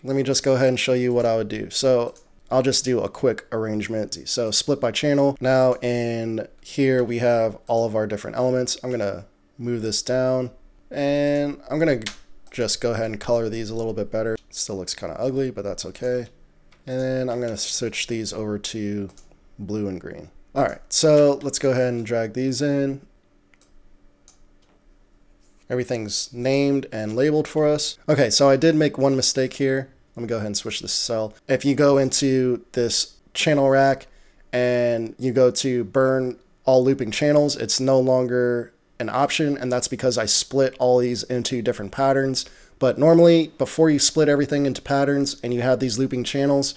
Let me just go ahead and show you what I would do. So I'll just do a quick arrangement. So split by channel. Now in here we have all of our different elements. I'm gonna move this down and I'm gonna just go ahead and color these a little bit better. Still looks kind of ugly, but that's okay. And then I'm gonna switch these over to blue and green. All right, so let's go ahead and drag these in. Everything's named and labeled for us. Okay, so I did make one mistake here. Let me go ahead and switch this to cell. If you go into this channel rack and you go to burn all looping channels, it's no longer an option, and that's because I split all these into different patterns. But normally, before you split everything into patterns and you have these looping channels,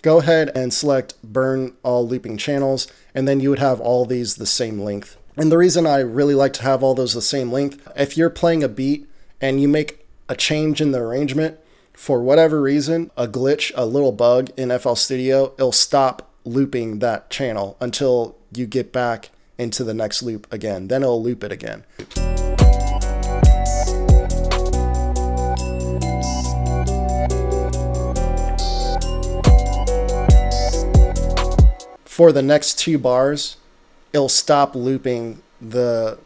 go ahead and select burn all looping channels, and then you would have all these the same length. And the reason I really like to have all those the same length, if you're playing a beat and you make a change in the arrangement, for whatever reason, a glitch, a little bug in FL Studio, it'll stop looping that channel until you get back into the next loop again. Then it'll loop it again. For the next 2 bars, it'll stop looping the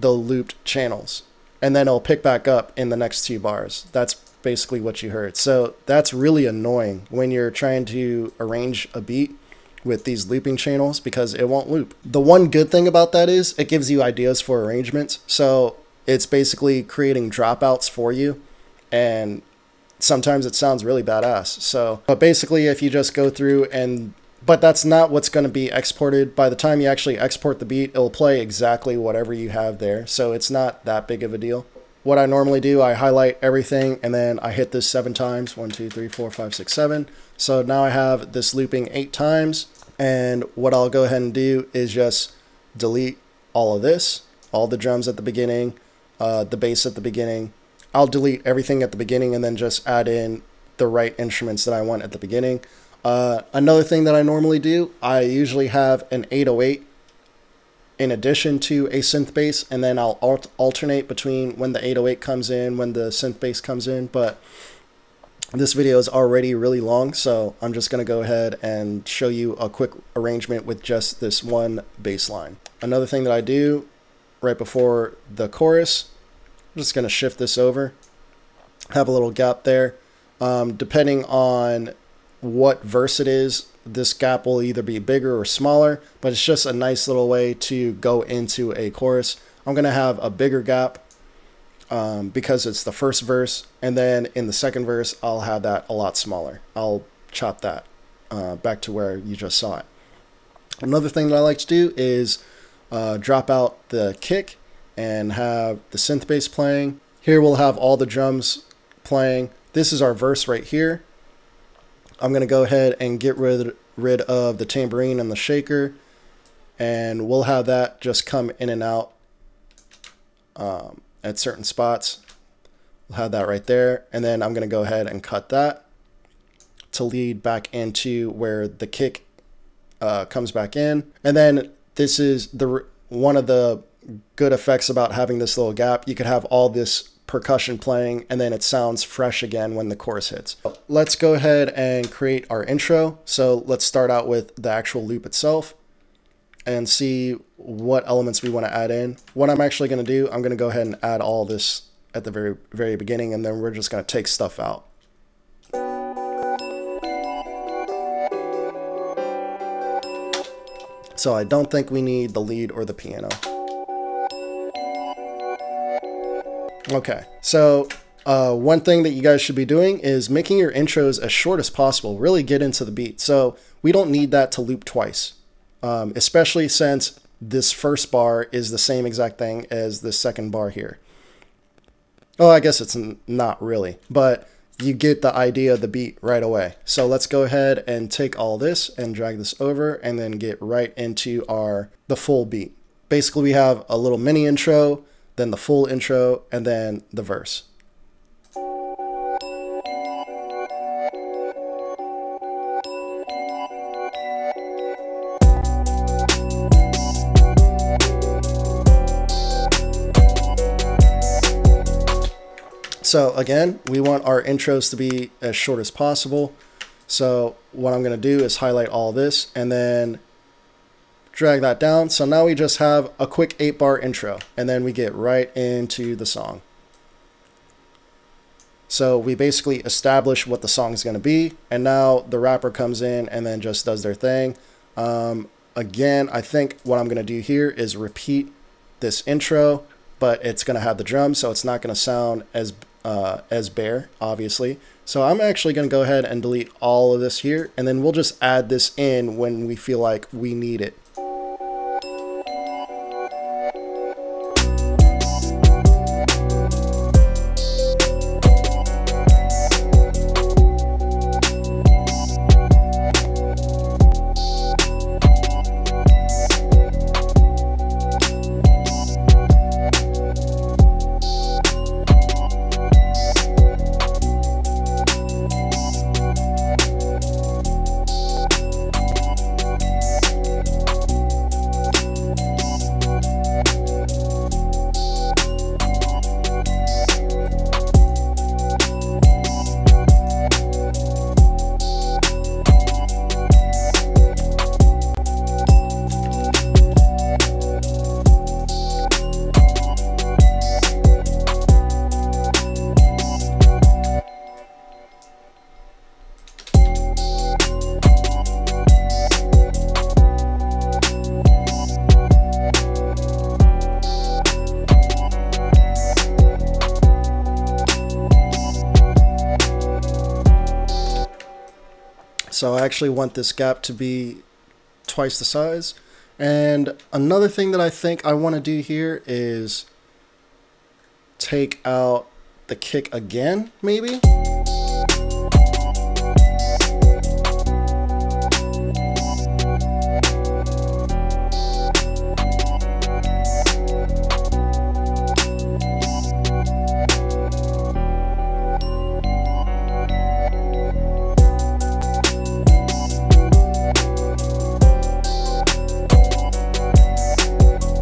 looped channels, and then it'll pick back up in the next 2 bars. That's basically what you heard. So that's really annoying when you're trying to arrange a beat with these looping channels, because it won't loop. The one good thing about that is it gives you ideas for arrangements. So it's basically creating dropouts for you, and sometimes it sounds really badass. So, but basically if you just go through and, but that's not what's going to be exported. By the time you actually export the beat, it'll play exactly whatever you have there. So it's not that big of a deal. What I normally do, I highlight everything and then I hit this 7 times. 1, 2, 3, 4, 5, 6, 7. So now I have this looping 8 times. And what I'll go ahead and do is just delete all of this, all the drums at the beginning, the bass at the beginning. I'll delete everything at the beginning and then just add in the right instruments that I want at the beginning. Another thing that I normally do, I usually have an 808 in addition to a synth bass, and then I'll alternate between when the 808 comes in, when the synth bass comes in. But this video is already really long, so I'm just going to go ahead and show you a quick arrangement with just this one bass line. Another thing that I do right before the chorus, I'm just going to shift this over, have a little gap there. Depending on what verse it is, this gap will either be bigger or smaller, but it's just a nice little way to go into a chorus. I'm going to have a bigger gap because it's the first verse, and then in the second verse I'll have that a lot smaller. I'll chop that back to where you just saw it. Another thing that I like to do is drop out the kick and have the synth bass playing. Here we'll have all the drums playing. This is our verse right here. I'm going to go ahead and get rid of the tambourine and the shaker, and we'll have that just come in and out at certain spots. We'll have that right there, and then I'm going to go ahead and cut that to lead back into where the kick comes back in. And then this is one of the good effects about having this little gap. You could have all this percussion playing, and then it sounds fresh again when the chorus hits. Let's go ahead and create our intro. So let's start out with the actual loop itself and see what elements we want to add in. What I'm actually going to do, I'm going to go ahead and add all this at the very beginning, and then we're just going to take stuff out. So I don't think we need the lead or the piano. Okay, so one thing that you guys should be doing is making your intros as short as possible. Really get into the beat. So we don't need that to loop twice, especially since this first bar is the same exact thing as the second bar here. Oh, I guess it's not really, but you get the idea of the beat right away. So let's go ahead and take all this and drag this over and then get right into the full beat. Basically, we have a little mini intro, then the full intro, and then the verse. So again, we want our intros to be as short as possible. So what I'm going to do is highlight all this and then drag that down. So now we just have a quick 8-bar intro, and then we get right into the song. So we basically establish what the song is going to be, and now the rapper comes in and then just does their thing. Again, I think what I'm going to do here is repeat this intro, but it's going to have the drums, so it's not going to sound as bare, obviously. So I'm actually going to go ahead and delete all of this here, and then we'll just add this in when we feel like we need it. So I actually want this gap to be twice the size. And another thing that I think I want to do here is take out the kick again, maybe.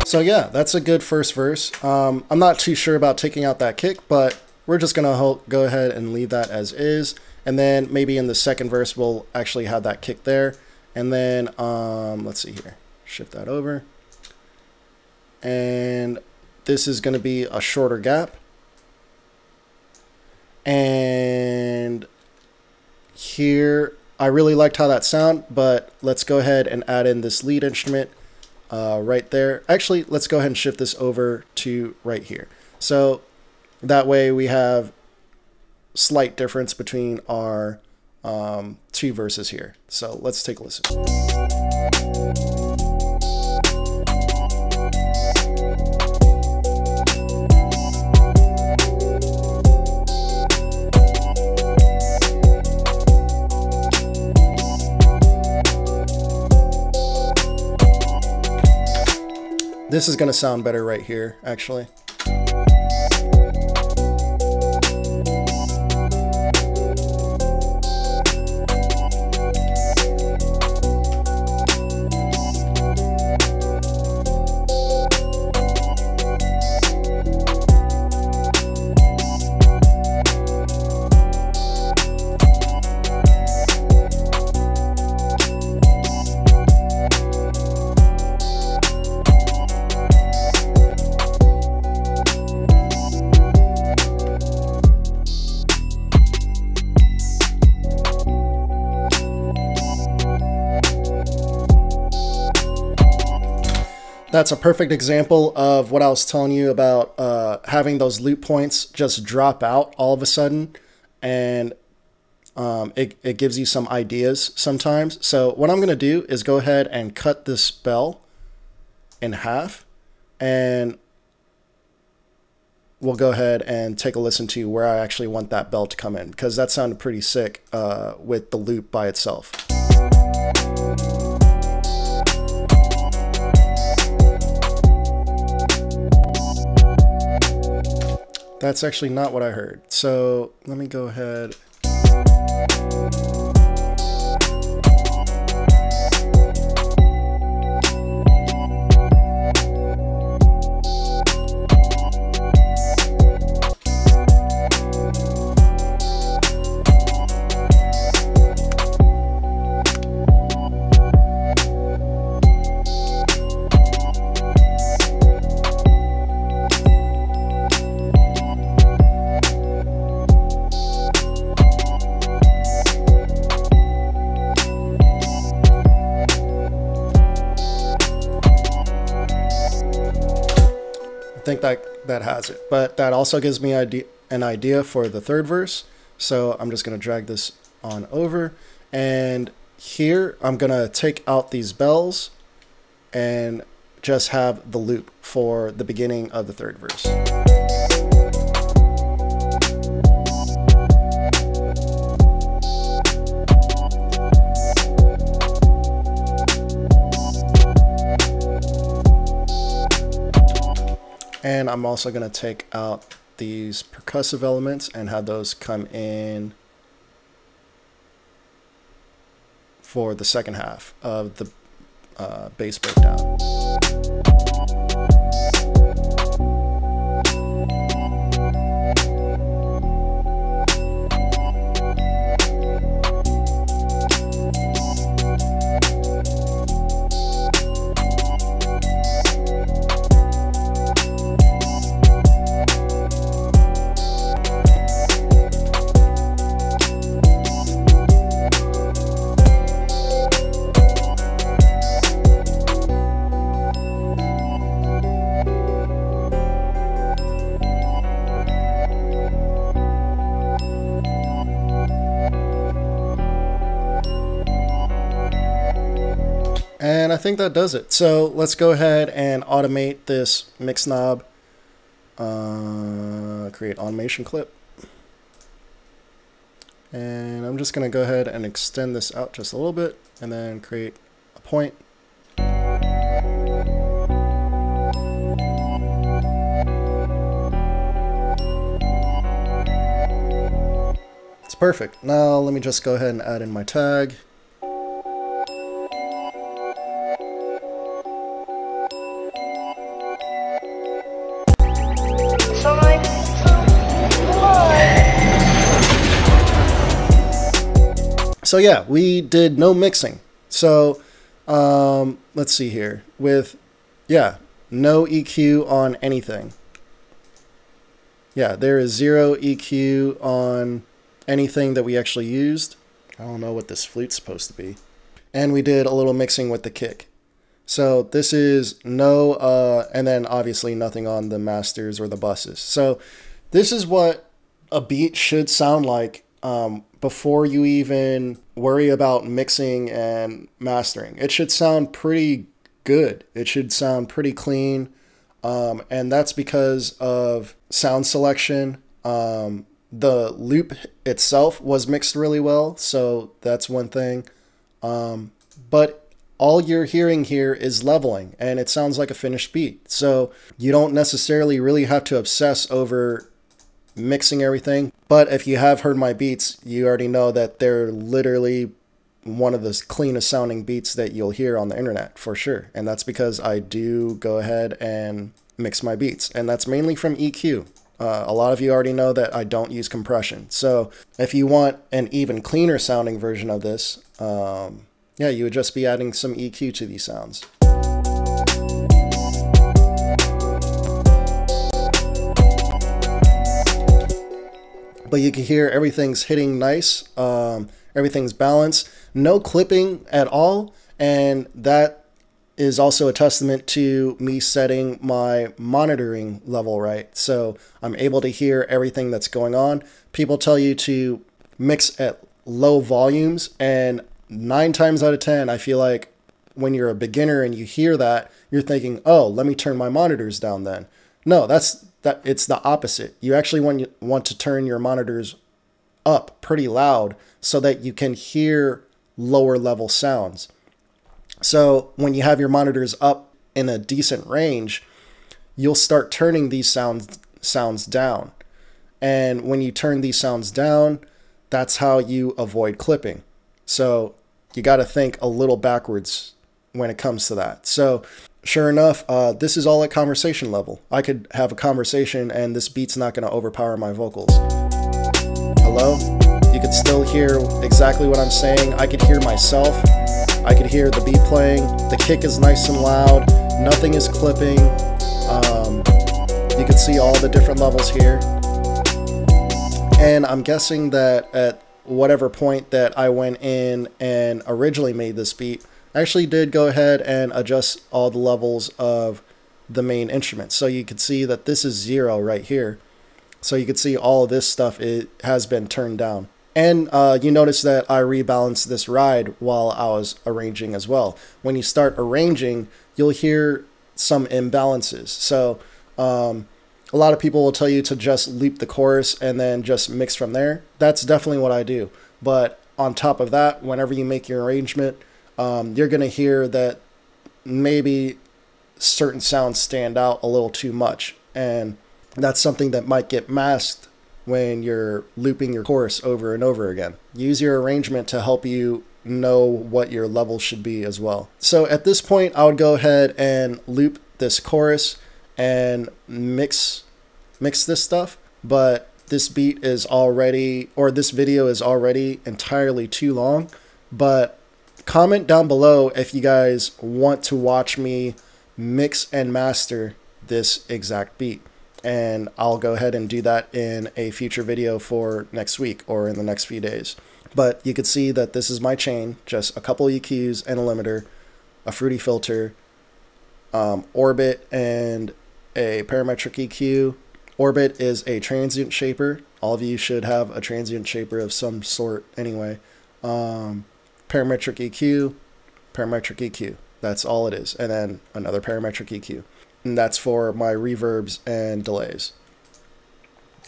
So yeah, that's a good first verse. I'm not too sure about taking out that kick, but we're just gonna go ahead and leave that as is. And then maybe in the second verse, we'll actually have that kick there. And then, let's see here, shift that over. And this is gonna be a shorter gap. And here, I really liked how that sounded, but let's go ahead and add in this lead instrument right there. Actually, let's go ahead and shift this over to right here. So that way we have slight difference between our two verses here. So let's take a listen. This is going to sound better right here, actually. That's a perfect example of what I was telling you about having those loop points just drop out all of a sudden, and it gives you some ideas sometimes. So what I'm going to do is go ahead and cut this bell in half, and we'll go ahead and take a listen to where I actually want that bell to come in, because that sounded pretty sick with the loop by itself. That's actually not what I heard. So let me go ahead. think that has it. But that also gives me an idea for the third verse. So I'm just going to drag this on over. And here I'm going to take out these bells and just have the loop for the beginning of the third verse. And I'm also going to take out these percussive elements and have those come in for the second half of the bass breakdown. And I think that does it. So let's go ahead and automate this mix knob. Create automation clip. And I'm just going to go ahead and extend this out just a little bit and then create a point. It's perfect. Now let me just go ahead and add in my tag. So yeah, we did no mixing. So let's see here with, yeah, no EQ on anything. Yeah, there is 0 EQ on anything that we actually used. I don't know what this flute's supposed to be. And we did a little mixing with the kick. So this is no, and then obviously nothing on the masters or the buses. So this is what a beat should sound like before you even worry about mixing and mastering. It should sound pretty good. It should sound pretty clean. And that's because of sound selection. The loop itself was mixed really well, so that's one thing. But all you're hearing here is leveling, and it sounds like a finished beat. So you don't necessarily really have to obsess over mixing everything. But if you have heard my beats, you already know that they're literally one of the cleanest sounding beats that you'll hear on the internet, for sure. And that's because I do go ahead and mix my beats, and that's mainly from EQ. A lot of you already know that I don't use compression. So if you want an even cleaner sounding version of this, yeah, you would just be adding some EQ to these sounds. But you can hear everything's hitting nice, everything's balanced, no clipping at all, and that is also a testament to me setting my monitoring level right. So I'm able to hear everything that's going on. People tell you to mix at low volumes, and 9 times out of 10, I feel like when you're a beginner and you hear that, you're thinking, oh, let me turn my monitors down then. No, it's the opposite. You actually want to turn your monitors up pretty loud so that you can hear lower level sounds. So when you have your monitors up in a decent range, you'll start turning these sounds down. And when you turn these sounds down, that's how you avoid clipping. So you got to think a little backwards when it comes to that. So sure enough, this is all at conversation level. I could have a conversation and this beat's not going to overpower my vocals. Hello? You could still hear exactly what I'm saying. I could hear myself. I could hear the beat playing. The kick is nice and loud. Nothing is clipping. You can see all the different levels here. And I'm guessing that at whatever point that I went in and originally made this beat, I actually did go ahead and adjust all the levels of the main instrument. So you can see that this is 0 right here. So you can see all of this stuff, it has been turned down. And you notice that I rebalanced this ride while I was arranging as well. When you start arranging, you'll hear some imbalances. So a lot of people will tell you to just loop the chorus and then just mix from there. That's definitely what I do. But on top of that, whenever you make your arrangement, you're going to hear that maybe certain sounds stand out a little too much. And that's something that might get masked when you're looping your chorus over and over again. Use your arrangement to help you know what your level should be as well. So at this point, I would go ahead and loop this chorus and mix this stuff. But this beat is already, or this video is already entirely too long. But comment down below if you guys want to watch me mix and master this exact beat. And I'll go ahead and do that in a future video for next week or in the next few days. But you can see that this is my chain, just a couple EQs and a limiter, a fruity filter, orbit, and a parametric EQ. Orbit is a transient shaper. All of you should have a transient shaper of some sort anyway. Parametric EQ, parametric EQ. That's all it is. And then another parametric EQ. And that's for my reverbs and delays.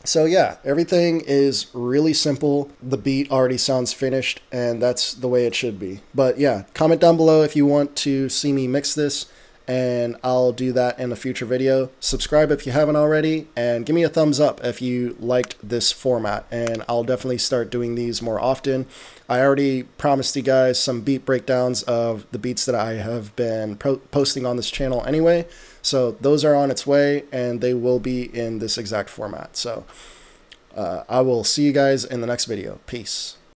So yeah, everything is really simple. The beat already sounds finished, and that's the way it should be. But yeah, comment down below if you want to see me mix this, and I'll do that in a future video. Subscribe if you haven't already, and give me a thumbs up if you liked this format, and I'll definitely start doing these more often. I already promised you guys some beat breakdowns of the beats that I have been posting on this channel anyway, so those are on its way, and they will be in this exact format. So I will see you guys in the next video. Peace.